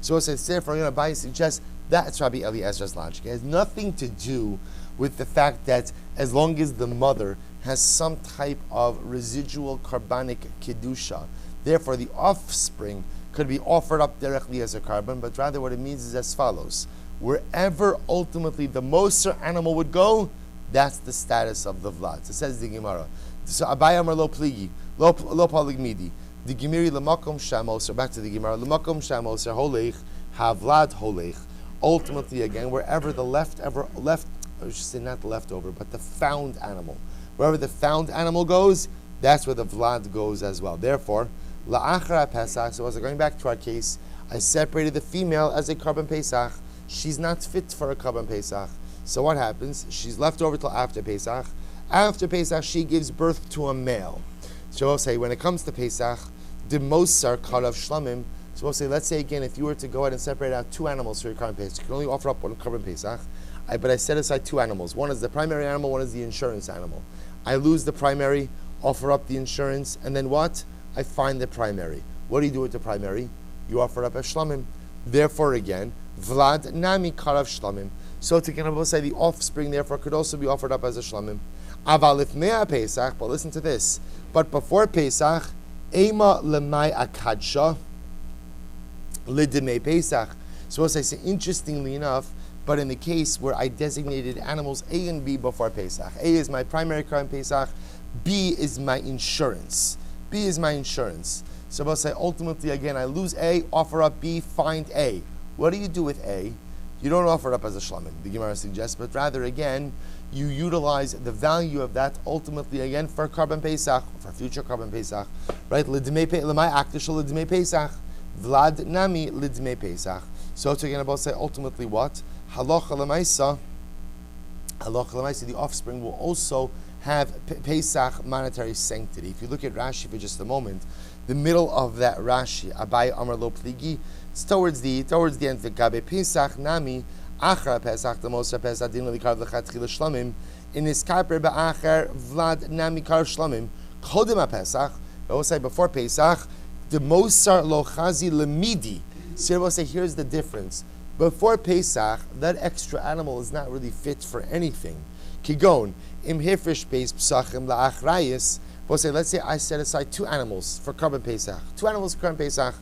So it says, therefore, Abaye suggests that's Rabbi Eliezer's logic. It has nothing to do with the fact that as long as the mother has some type of residual carbonic kedusha, therefore the offspring could be offered up directly as a carbon, but rather what it means is as follows. Wherever ultimately the moser animal would go, that's the status of the vlad. So says the Gemara. So Abaye amar lo pligi, lo paligmidi. The Gemiri lemakom shamoser, back to the Gemara, lemakom shamoser holech, havlad holech. Ultimately, again, wherever the I should say not the leftover, but the found animal. Wherever the found animal goes, that's where the vlad goes as well. Therefore, la'achara pesach, so as going back to our case, I separated the female as a carbon pesach. She's not fit for a carbon pesach. So what happens? She's left over till after Pesach. After Pesach, she gives birth to a male. So I'll say, when it comes to Pesach, the mosar karav shlamim. So we'll say, let's say again, if you were to go ahead and separate out two animals for your carbon pesach, you can only offer up one carbon pesach. But I set aside two animals. One is the primary animal, one is the insurance animal. I lose the primary, offer up the insurance, and then what? I find the primary. What do you do with the primary? You offer up as shlamim. Therefore, again, vlad nami karav shlamim. So to can say the offspring, therefore, could also be offered up as a shlamim. Aval if mea pesach, but listen to this. But before Pesach, ema lemai akadsha. Lidimei Pesach. So as I say, interestingly enough, but in the case where I designated animals A and B before Pesach, A is my primary carbon Pesach, B is my insurance. B is my insurance. So I'll say, ultimately, again, I lose A, offer up B, find A. What do you do with A? You don't offer it up as a shlamim, the Gemara suggests, but rather, again, you utilize the value of that ultimately, again, for carbon Pesach, for future carbon Pesach, right? Lidimei Pesach. Vlad nami lidmei Pesach. So to again about say ultimately what? Halacha l'maisa, the offspring will also have Pesach monetary sanctity. If you look at Rashi for just a moment, the middle of that Rashi, Abaye amar lo pligi, it's towards the end of the Gabe Pesach nami, achar Pesach, the most Pesach din l'karv l'chatchila shlamim, in his kaper ba'achar Vlad nami karv shlamim, kodem Pesach, I will say before Pesach, the Mosar lo chazi lemidi. So we'll say, here's the difference. Before Pesach, that extra animal is not really fit for anything. Kigon, im hifresh beis psachim la'achrayis. We'll say, let's say I set aside two animals for carbon Pesach. Two animals for carbon Pesach.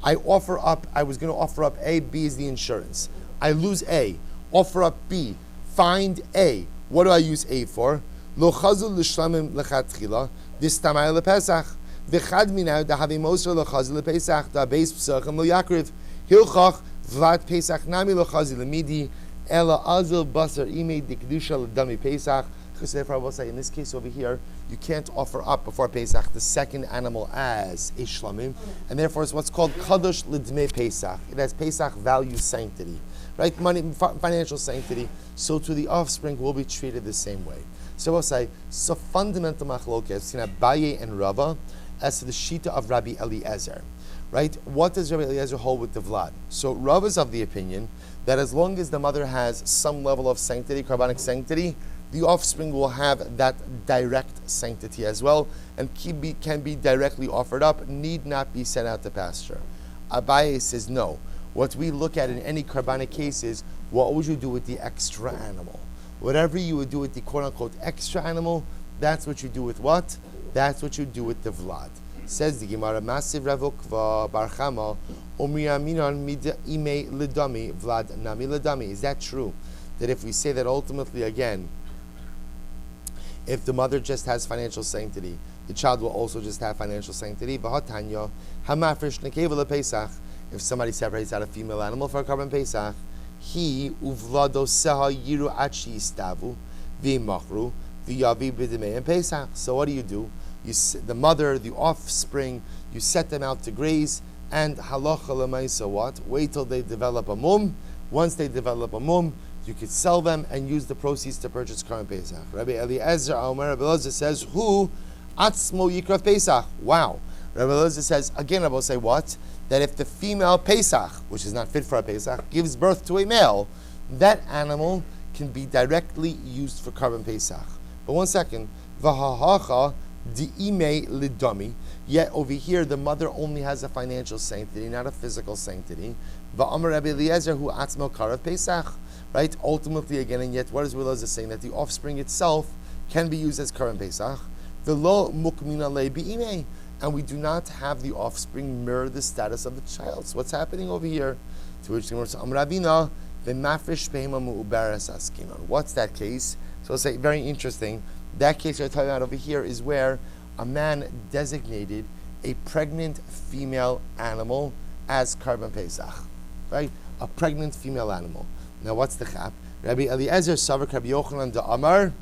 I was going to offer up A, B is the insurance. I lose A, offer up B, find A. What do I use A for? Lo chazu l'shlamim l'chatchila, this tamay lePesach. V'chad minau da havi moser l'chazi lePesach da beis psachim l'yakriv hilchach vlad Pesach nami l'chazi l'midi ela azil basar imei dikdusha l'dami Pesach. Therefore, I will say in this case over here, you can't offer up before Pesach the second animal as a shlamim, and therefore it's what's called kadosh l'dmei Pesach. It has Pesach value sanctity, right? Money, financial sanctity. So to the offspring will be treated the same way. So we'll say, so fundamental machlokes in Abaye and Rava as to the shita of Rabbi Eliezer, right? What does Rabbi Eliezer hold with the vlad? So Rava is of the opinion that as long as the mother has some level of sanctity, carbonic sanctity, the offspring will have that direct sanctity as well, and can be directly offered up, need not be sent out to pasture. Abaye says no. What we look at in any carbonic case is, what would you do with the extra animal? Whatever you would do with the quote-unquote extra animal, that's what you do with what? That's what you do with the vlad. Says the Gemara, Masiv Ravukva Barchama, Omri Aminan Ime Lidami, Vlad Nami Lidami. Is that true? That if we say that ultimately, again, if the mother just has financial sanctity, the child will also just have financial sanctity. If somebody separates out a female animal for a carbon Pesach, he uvlado seha yiru achi stavu v'machru v'yavi b'demei and Pesach. So what do? The mother, the offspring, you set them out to graze, and halacha l'maisa what? Wait till they develop a mum. Once they develop a mum, you could sell them and use the proceeds to purchase Karban Pesach. Rabbi Eliezer Rabbi Eliezer says, who atzmo yikrav Pesach. Wow. Rabbi Eliezer says, again, Rabbi will say what? That if the female Pesach, which is not fit for a Pesach, gives birth to a male, that animal can be directly used for Karban Pesach. But one second, v'hahacha di'ime lidami. Yet over here, the mother only has a financial sanctity, not a physical sanctity. Va'amar Rabbi Eliezer hu atzmo karav Pesach. Right? Ultimately, again, and yet, what is Rabbi Eliezer saying? That the offspring itself can be used as Karban Pesach. V'lo mukmina le bi'ime. And we do not have the offspring mirror the status of the child. So what's happening over here? To which the Gemara says, Amravina, the mafresh behema mu'uberes askinon. What's that case? So I'll say, very interesting. That case we're talking about over here is where a man designated a pregnant female animal as Karban Pesach. Right? A pregnant female animal. Now what's the chap? Rabbi Eliezer Savak Rabbi Yochanan da Amar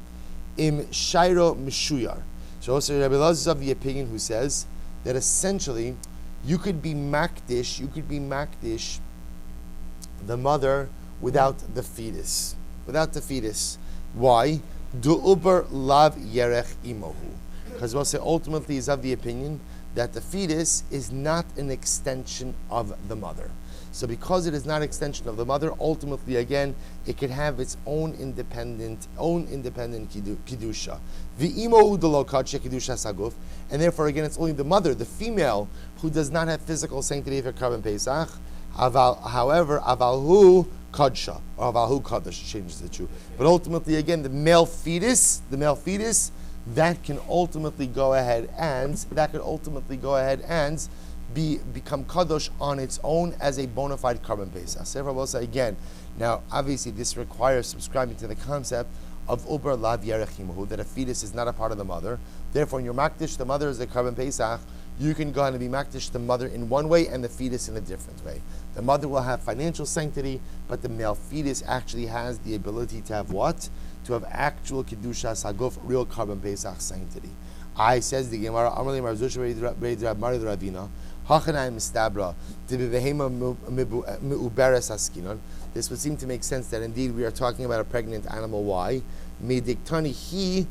im Shairo Mishuyar. So also Rabbi Eliezer is of the opinion who says that essentially you could be makdish the mother without the fetus. Without the fetus. Why? Du uber lav yerech imohu. Because we'll say ultimately is of the opinion that the fetus is not an extension of the mother. So because it is not an extension of the mother, ultimately again, it could have its own independent kedusha. V'imo udalo kadsha kedusha saguf, and therefore again, it's only the mother, the female, who does not have physical sanctity for Karban Pesach. However, avalhu kadsha or avalhu kadosh changes the two. But ultimately, again, the male fetus, that can ultimately go ahead and become kadosh on its own as a bona fide Karban Pesach. Sefer will say again. Now, obviously, this requires subscribing to the concept of uber lav yerechimuhu, that a fetus is not a part of the mother. Therefore, when you're makdish the mother as a Karban Pesach, you can go ahead and be makdish the mother in one way and the fetus in a different way. The mother will have financial sanctity, but the male fetus actually has the ability to have what? To have actual kedusha saguf, real Karban Pesach sanctity. I says the Gemara, Amarli Marzusha Mari Ravina. This would seem to make sense that indeed we are talking about a pregnant animal. Why? Since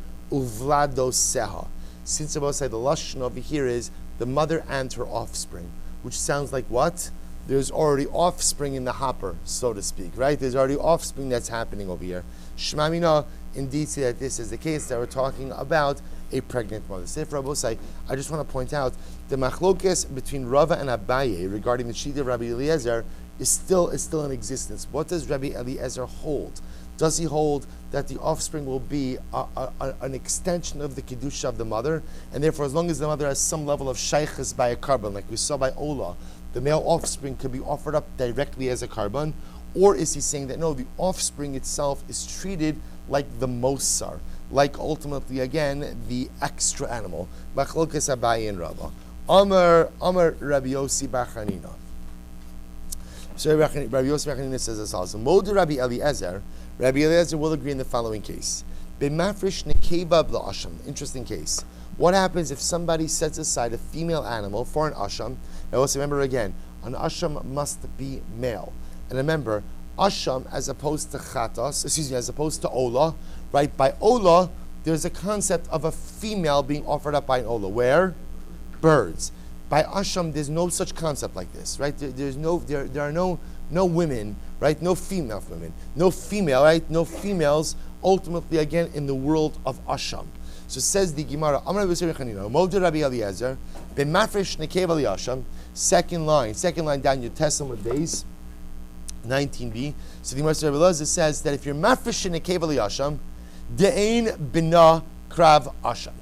about say the lashon over here is the mother and her offspring, which sounds like what? There's already offspring in the hopper, so to speak, right? There's already offspring that's happening over here. Shmamina indeed say that this is the case, that we're talking about a pregnant mother. Sefer Rabosai, I just want to point out the machlokes between Rava and Abaye regarding the Shita of Rabbi Eliezer is still in existence. What does Rabbi Eliezer hold? Does he hold that the offspring will be an extension of the kedusha of the mother, and therefore, as long as the mother has some level of shaykhis by a carbon, like we saw by Ola, the male offspring could be offered up directly as a carbon? Or is he saying that no, the offspring itself is treated like the mosar, like ultimately again the extra animal? Machlokas Abaye and Rava. Amar Rabbi Yossi Bar Chanina. So Rabbi Yossi Bar Chanina says as follows: Modu Rabbi Eliezer will agree in the following case. B'mafresh nekeva b'asham. Interesting case. What happens if somebody sets aside a female animal for an asham? Now let's remember again, an asham must be male. And remember, asham as opposed to as opposed to ola, right? By ola, there's a concept of a female being offered up by an ola. Where? Birds. By asham, there's no such concept like this, right? There are no women, right? No female women, no female, right? No females. Ultimately, again, in the world of asham. So says the Gemara, Amar Rabbi Eliezer, b'mafresh nekev asham. Second line down your Testament days, 19b. So the Gemara Rabbi Eliezer says that if you're mafresh nekev asham, de'ein bina krav asham.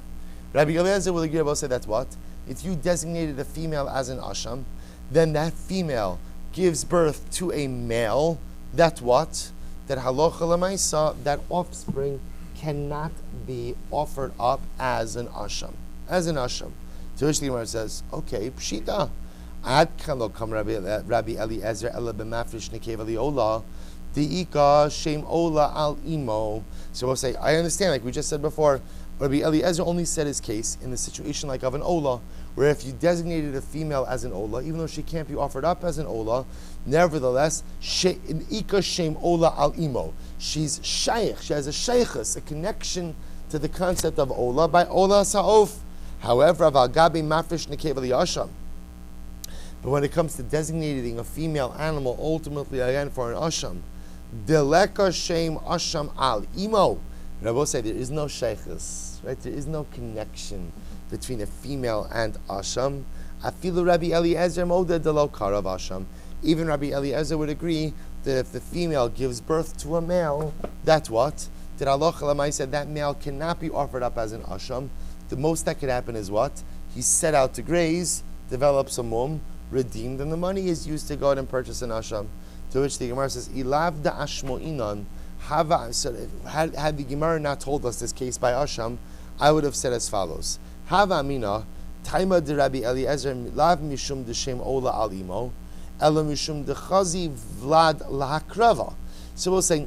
Rabbi Eliezer will agree about say that's what? If you designated a female as an asham, then that female gives birth to a male. That's what? That halacha l'maisa, that offspring cannot be offered up as an asham. As an asham. To which the Gemara says, okay, pshita. Ad kalo kam Rabbi Eliezer ela b'mafresh nekev aliola De'ika shem ola al imo. So we'll say, I understand, like we just said before, Rabbi Eliezer only said his case in the situation like of an ola, where if you designated a female as an ola, even though she can't be offered up as an ola, nevertheless, Ika shem ola al imo. She's shaykh, she has a shaykhus, a connection to the concept of ola by ola sa'of. However, aval gabi mafresh nekev liyasham. But when it comes to designating a female animal, ultimately again for an asham, deleka shem asham al imo. Rabbi say there is no shaykhus, right? There is no connection between a female and asham. Afilu Rabbi Eliezer moda delo karav asham. Even Rabbi Eliezer would agree that if the female gives birth to a male, that's what? That Allah Chalamai said that male cannot be offered up as an asham. The most that could happen is what? He's set out to graze, develops a mum, redeemed, and the money is used to go out and purchase an asham. To which the Gemara says, Ilav da ashmo inan. Had the Gemara not told us this case by asham, I would have said as follows. Hava amina, taima de Rabbi Eliezer, lav mishum de shem ola al imo, ela mishum de chazi vlad lahakrava. So we'll say,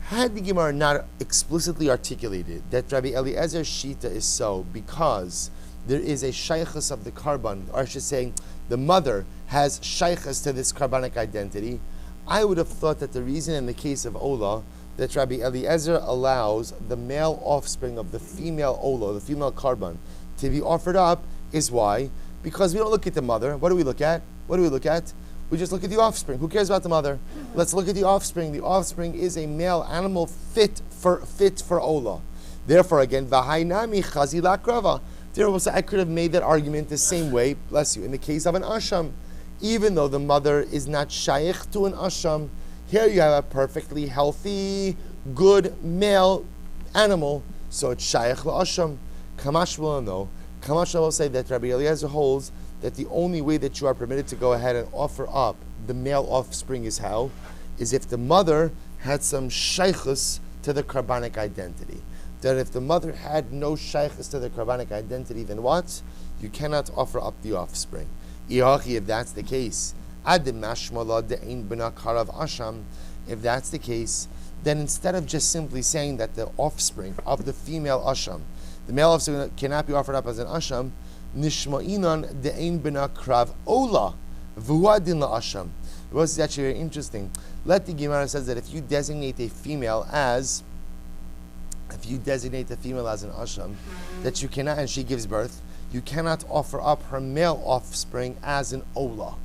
had the Gemara not explicitly articulated that Rabbi Eliezer's shita is so because there is a shaykhus of the karban, or I should say, the mother has shaykhus to this karbanic identity, I would have thought that the reason in the case of Ola that Rabbi Eliezer allows the male offspring of the female Ola, the female karban, to be offered up is why? Because we don't look at the mother. What do we look at? We just look at the offspring. Who cares about the mother? Let's look at the offspring. The offspring is a male animal fit for Ola. Therefore, again, v'hainami chazi lakrava. Therefore, I could have made that argument the same way, bless you, in the case of an asham. Even though the mother is not shaykh to an asham, here you have a perfectly healthy, good male animal, so it's shaykh la'asham. Kamash will know. Kamash will say that Rabbi Eliezer holds that the only way that you are permitted to go ahead and offer up the male offspring is how? Is if the mother had some shaykhus to the karbanic identity. That if the mother had no shaykhus to the karbanic identity, then what? You cannot offer up the offspring. If that's the case, if that's the case, then instead of just simply saying that the offspring of the female asham, the male offspring cannot be offered up as an asham, nishma'inan de'ein bina krav ola v'huadin la'asham. It was actually very interesting. Let the Gemara says that if you designate a female as an asham, that you cannot, and she gives birth, you cannot offer up her male offspring as an ola.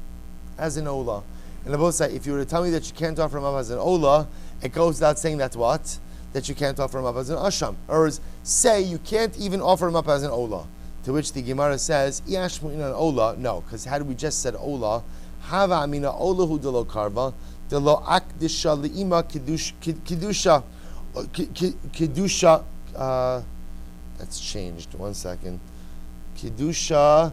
And the both say, if you were to tell me that you can't offer him up as an ola, it goes without saying that what? That you can't offer him up as an asham. Or say you can't even offer him up as an ola. To which the Gemara says, Iyashmu inan ola. No, because had we just said ola, hava amina olahu delo karva, delo akdisha liima kedusha. That's changed. 1 second. Kedusha.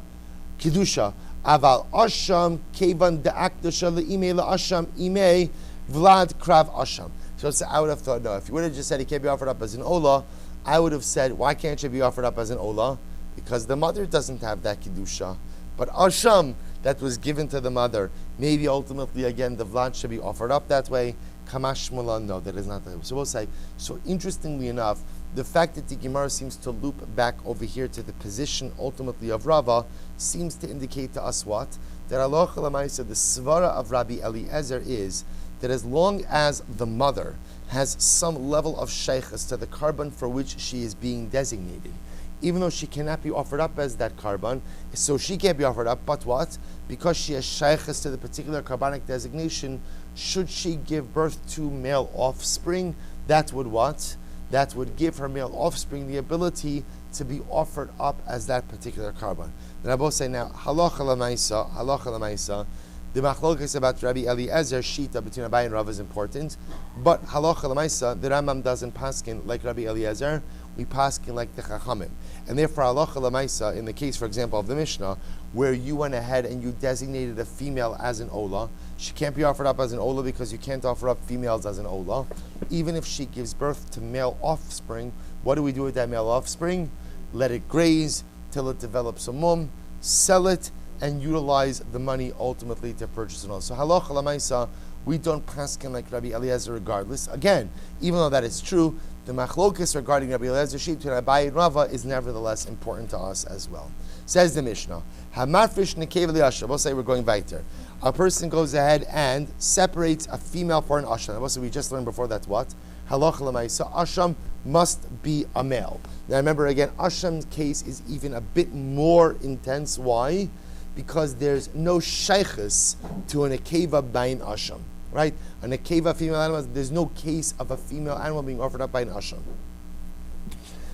Aval asham kevan de'akdusha le'ime la'asham ime vlad krav asham. So I would have thought, no, if you would have just said he can't be offered up as an ola, I would have said, why can't she be offered up as an ola? Because the mother doesn't have that kedusha. But asham that was given to the mother, maybe ultimately again the vlad should be offered up that way. Kamash Mulan, no, that is not the way. So we'll say, so interestingly enough, the fact that the Gemara seems to loop back over here to the position ultimately of Rava seems to indicate to us what? That Allah Chalamaysa, the svara of Rabbi Eliezer is that as long as the mother has some level of shaykhus to the karban for which she is being designated, even though she cannot be offered up as that karban, so she can't be offered up, but what? Because she has shaykhus to the particular karbanic designation, should she give birth to male offspring, that would what? That would give her male offspring the ability to be offered up as that particular karban. Then I both say now, halacha l'maisa, the machlokas about Rabbi Eliezer shita between Abai and Rav is important, but halacha l'maisa, the Rambam doesn't paskin like Rabbi Eliezer, we paskin like the Chachamim. And therefore halacha l'maisa, in the case, for example, of the Mishnah, where you went ahead and you designated a female as an ola, she can't be offered up as an ola because you can't offer up females as an ola. Even if she gives birth to male offspring, what do we do with that male offspring? Let it graze till it develops a mum, sell it, and utilize the money ultimately to purchase an ola. So halacha l'maisa, we don't paskin like Rabbi Eliezer regardless. Again, even though that is true, the machlokus regarding Rabbi Eliezer sheep to Rabbi Rava is nevertheless important to us as well. Says the Mishnah, Hamarfish nekev liyasha. We'll say we're going weiter. A person goes ahead and separates a female for an asham. We'll say we just learned before that's what? Halacha l'maisa. Asham must be a male. Now remember again, Asham's case is even a bit more intense. Why? Because there's no shaykhus to an akeva by an asham. Right? An akeva female animal, there's no case of a female animal being offered up by an asham.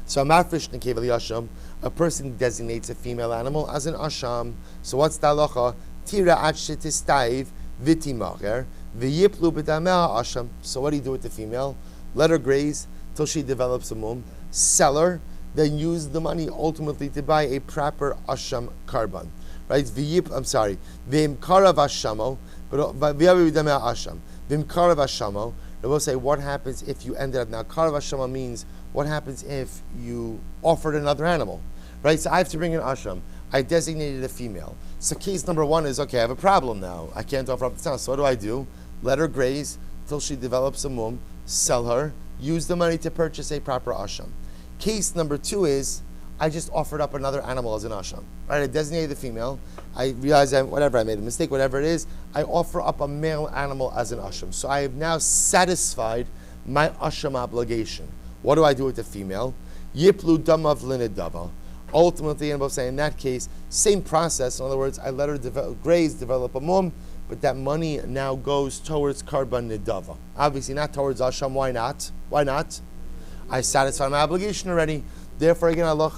So Amarfish nekeva liyasham, a person designates a female animal as an asham. So what's the halacha? Tira atshitistaiv vitimacher v'yiplu b'dameh asham. So what do you do with the female? Let her graze till she develops a mum. Sell her, then use the money ultimately to buy a proper asham karban. Right? V'im karav ashamo. But asham. V'im karav ashamo. They will say, what happens if you ended up now? Karav ashama means what happens if you offered another animal, right? So I have to bring an asham. I designated a female. So case number one is, okay, I have a problem now. I can't offer up the town. So what do? Let her graze till she develops a mum, sell her, use the money to purchase a proper asham. Case number two is, I just offered up another animal as an asham. Right? I designated the female. I realized I made a mistake, whatever it is, I offer up a male animal as an asham. So I have now satisfied my asham obligation. What do I do with the female? Yiplu damav linidava. Ultimately, I'm saying in that case, same process. In other words, I let her graze, develop a mum, but that money now goes towards karban nidava. Obviously, not towards asham. Why not? Why not? I satisfied my obligation already. Therefore, again, Allah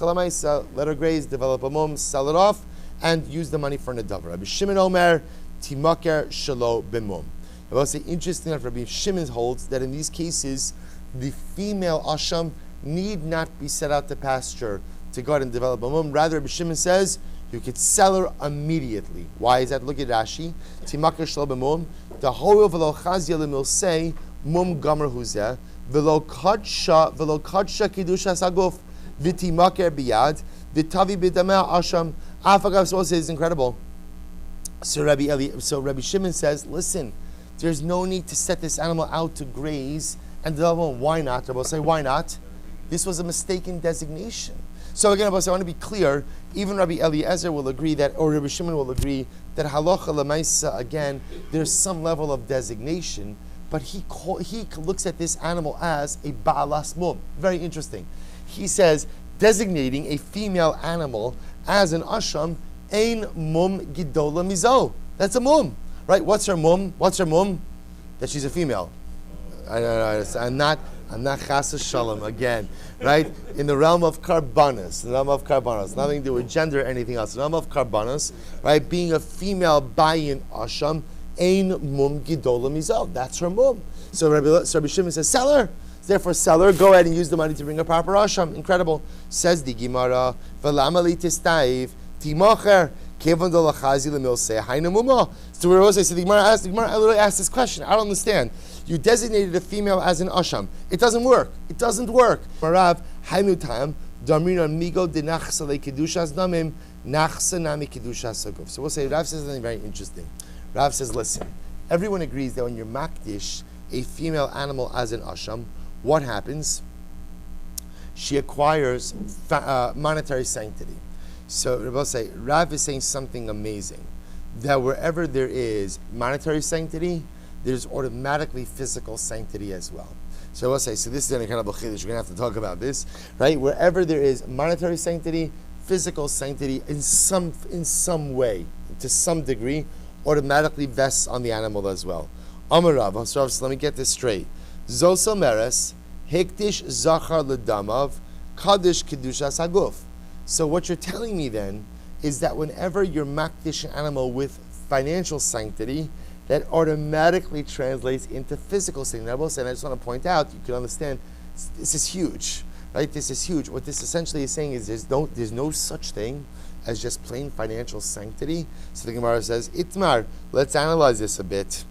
let her graze, develop a mum, sell it off, and use the money for nidava. Rabbi Shimon Omer timaker shelo b'mum. I will say, interesting enough, Rabbi Shimon holds that in these cases, the female asham need not be set out to pasture to go ahead and develop a mum. Rather, Rabbi Shimon says you could sell her immediately. Why is that? Look at Rashi. Timaker shelo b'mum. The whole v'lo chazia l'mil say mum gomer huzeh v'lo kadsha kidusha saguf v'timaker biyad v'tavi b'dameh asham. Afagav says is incredible. So Rabbi Shimon says, listen, there's no need to set this animal out to graze and develop. Why not? Rabbi say, why not? This was a mistaken designation. So again, I want to be clear, even Rabbi Eliezer will agree that, or Rabbi Shimon will agree, that halacha l'maisa, again, there's some level of designation, but he looks at this animal as a ba'alas mum. Very interesting. He says, designating a female animal as an asham, ein mum gidola mizo. That's a mum, right? What's her mum? That she's a female. I'm not chas shalom again, right? In the realm of karbanos, nothing to do with gender or anything else. In the realm of karbanos, right? Being a female bayin asham, ein mum gidola mizo. That's her mum. So Rabbi Shimon says, sell her. Therefore, sell her. Go ahead and use the money to bring a proper asham. Incredible. Says the Gemara, v'lamali tistaiv timacher kevon dolachazi lemilsei hainamuma. So we're also saying, the Gemara literally asked this question. I don't understand. You designated a female as an asham. It doesn't work. Marav hainutam damrina migo denachsale kedushas namim nachsanami kedushas saguf. So we'll say Rav says something very interesting. Rav says, listen, everyone agrees that when you're makdish a female animal as an asham, what happens? She acquires monetary sanctity. So Rav is saying something amazing, that wherever there is monetary sanctity, there's automatically physical sanctity as well. So this is in a kind of chiddush. We're going to have to talk about this, right? Wherever there is monetary sanctity, physical sanctity in some way, to some degree, automatically vests on the animal as well. Amar Rav, so let me get this straight. Zosel meres, hektish zachar ledamav, kaddish kedushas haguf. So what you're telling me then is that whenever you're makdish an animal with financial sanctity, that automatically translates into physical sanctity. And I just want to point out, you can understand, this is huge, right? This is huge. What this essentially is saying is there's no such thing as just plain financial sanctity. So the Gemara says, Itmar, let's analyze this a bit.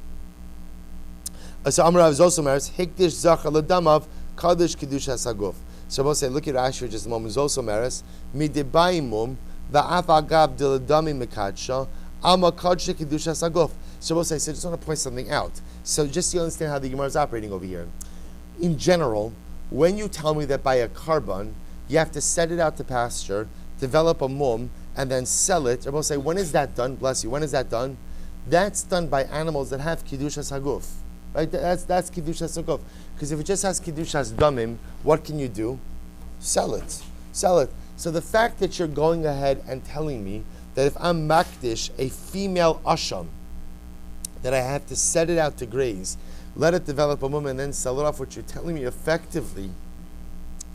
So Amarav is also matters, Hikdish Zachar Ladamav, Kaddish Kiddush Hasaguf. So we'll say, look at Rashi for just a moment. Also matters, Midibayimum, Va'af Agav Diladami Mekadsha, Alma Kaddish Kiddush Hasaguf. So we'll say, so I just want to point something out. So just so you understand how the Gemara is operating over here. In general, when you tell me that by a carbon, you have to set it out to pasture, develop a mum, and then sell it, I will say, when is that done? Bless you. When is that done? That's done by animals that have Kedushas Haguf. Right? That's Kedushas Haguf. Because if it just has Kedushas Damim, what can you do? Sell it. Sell it. So the fact that you're going ahead and telling me that if I'm makdish, a female asham, that I have to set it out to graze, let it develop a mum, and then sell it off, what you're telling me effectively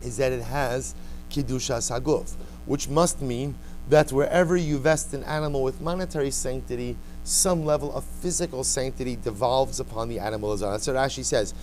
is that it has Kedushas Haguf, which must mean that wherever you vest an animal with monetary sanctity, some level of physical sanctity devolves upon the animal as well. That's what Rashi says.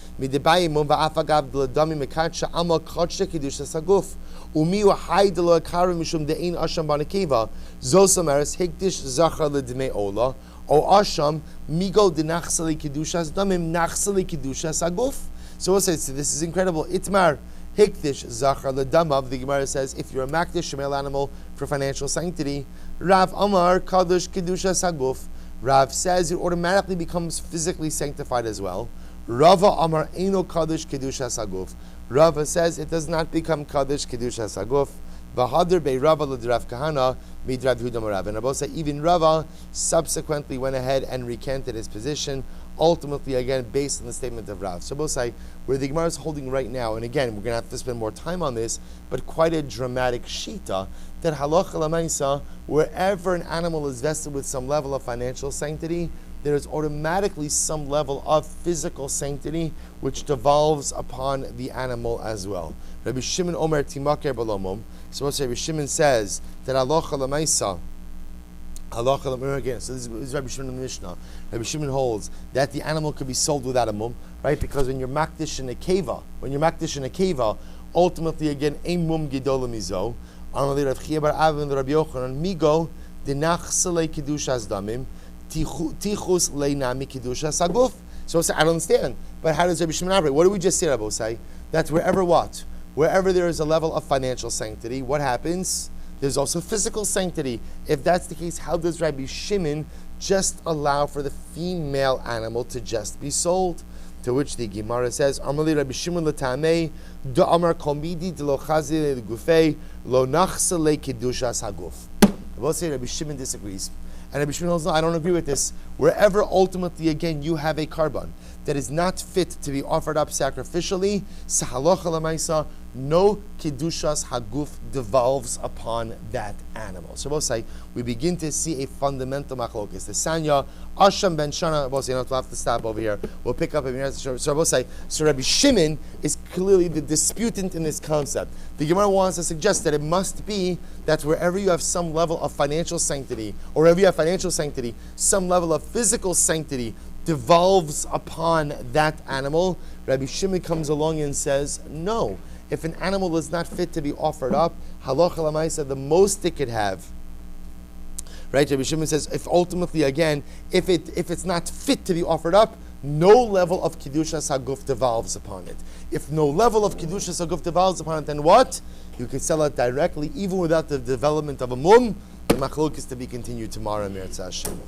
O asham migo dinachsali kedushas damim nachsali kedushas aguf. So we'll say, so this is incredible. Itmar hikdish zachar ledamav. The Gemara says, if you're a makdish male animal for financial sanctity, Rav Amar kadosh kedushas aguf. Rav says it automatically becomes physically sanctified as well. Rava Amar Eino Kadosh Kedushas Haguf. Rava says it does not become Kadosh Kedushas Haguf. V'hader bei Rava l'Rav Kahana midrav Yehuda Rav. And Rabbi say even Rava subsequently went ahead and recanted his position, ultimately again based on the statement of Rav. So Rabbi say where the Gemara is holding right now, and again we're going to have to spend more time on this, but quite a dramatic shita that halacha l'maisa, wherever an animal is vested with some level of financial sanctity, there is automatically some level of physical sanctity which devolves upon the animal as well. Rabbi Shimon Omer Timaker Balomum. So Rabbi Shimon says that halacha l'maisa, halacha l'maisa again. So this is Rabbi Shimon in the Mishnah. Rabbi Shimon holds that the animal could be sold without a mum, right? Because when you're makdish in a keva, ultimately again a mum gidola mizo. Anali Rav Chia bar Avin Rabbi Yochanan migo dinachsale kedushas damim tichus leinami kedushas aguf. So I don't understand. But how does Rabbi Shimon operate? What did we just say, Rabbi Osai? That wherever what? Wherever there is a level of financial sanctity, what happens? There's also physical sanctity. If that's the case, how does Rabbi Shimon just allow for the female animal to just be sold? To which the Gemara says, Amali Rabbi Shimon l'tamei do amar komidi de lo chazi legufei lo nachsale kedushas haguf. Rabbi Shimon disagrees. And Rabbi Shimon holds, no, I don't agree with this. Wherever ultimately, again, you have a carbon that is not fit to be offered up sacrificially, sahalocha l'maisa, no kedushas haguf devolves upon that animal. So both say we begin to see a fundamental machlokes. The Sanya Asham ben Shana. Both say, we'll have to stop over here. We'll pick up. So both say, so Rabbi Shimon is clearly the disputant in this concept. The Gemara wants to suggest that it must be that wherever you have some level of financial sanctity, or wherever you have financial sanctity, some level of physical sanctity devolves upon that animal. Rabbi Shimon comes along and says, no. If an animal is not fit to be offered up, halacha l'maisa, the most it could have. Right? Rabbi Shimon says, if ultimately, again, if it's not fit to be offered up, no level of kedushas haguf devolves upon it. If no level of kedushas haguf devolves upon it, then what? You could sell it directly, even without the development of a mum. The machlok is to be continued tomorrow in Meretz Hashem.